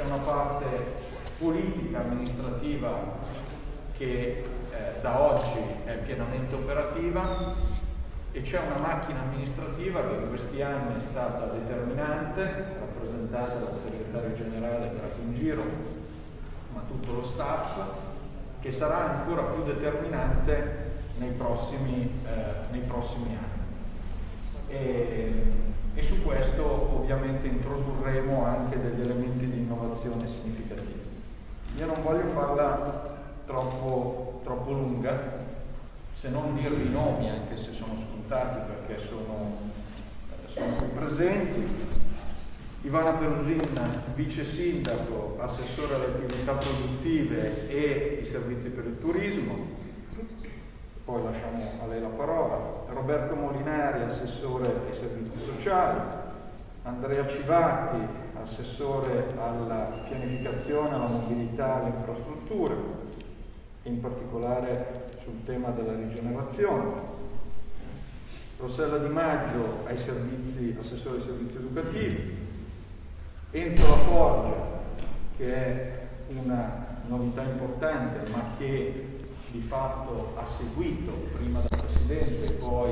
una parte politica, amministrativa che da oggi è pienamente operativa, e c'è una macchina amministrativa che in questi anni è stata determinante, rappresentata dal segretario generale Giro, ma tutto lo staff, che sarà ancora più determinante nei prossimi anni. E su questo ovviamente introdurremo anche degli elementi di innovazione significativi. Io non voglio farla troppo lunga, se non dirvi i nomi, anche se sono scontati perché sono qui presenti. Ivana Perusin, vice sindaco, assessore alle attività produttive e i servizi per il turismo, poi lasciamo a lei la parola. Roberto Molinari, assessore ai servizi sociali. Andrea Civati, assessore alla pianificazione, alla mobilità e alle infrastrutture, in particolare sul tema della rigenerazione. Rossella Di Maggio, assessore ai servizi educativi. Enzo Laforgia, che è una novità importante, ma che di fatto ha seguito prima da Presidente e poi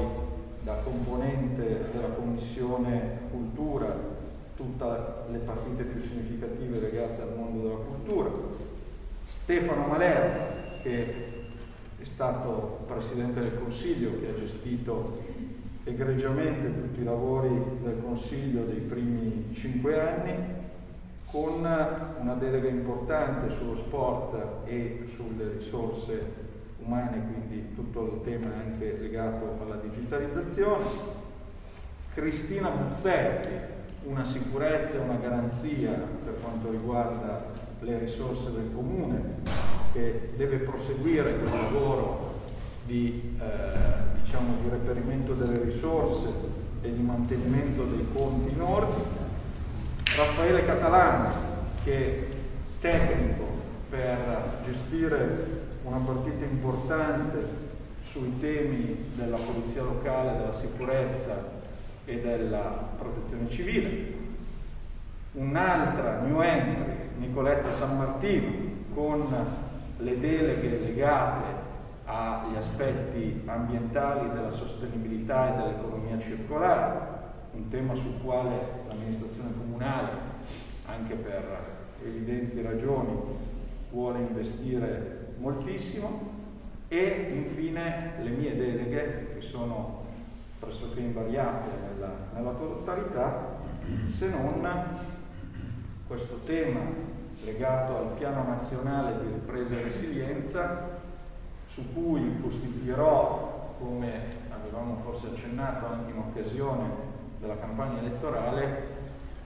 da componente della Commissione Cultura tutte le partite più significative legate al mondo della cultura. Stefano Malerba, che è stato Presidente del Consiglio, che ha gestito egregiamente tutti i lavori del Consiglio dei primi 5 anni, con una delega importante sullo sport e sulle risorse umane, quindi tutto il tema anche legato alla digitalizzazione. Cristina Buzzetti, una sicurezza e una garanzia per quanto riguarda le risorse del Comune, che deve proseguire quel lavoro di reperimento delle risorse e di mantenimento dei conti in ordine. Raffaele Catalano, che è tecnico per gestire una partita importante sui temi della polizia locale, della sicurezza e della protezione civile. Un'altra new entry, Nicoletta San Martino, con le deleghe legate agli aspetti ambientali della sostenibilità e dell'economia circolare, un tema sul quale l'amministrazione comunale, anche per evidenti ragioni, vuole investire moltissimo. E infine le mie deleghe, che sono pressoché invariate nella totalità, se non questo tema legato al Piano Nazionale di Ripresa e Resilienza, su cui costituirò, come avevamo forse accennato anche in occasione della campagna elettorale,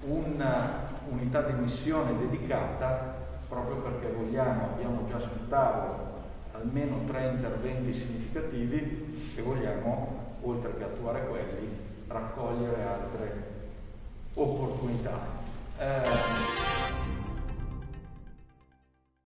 un'unità di missione dedicata, proprio perché abbiamo già sul tavolo almeno 3 interventi significativi e vogliamo, oltre che attuare quelli, raccogliere altre opportunità.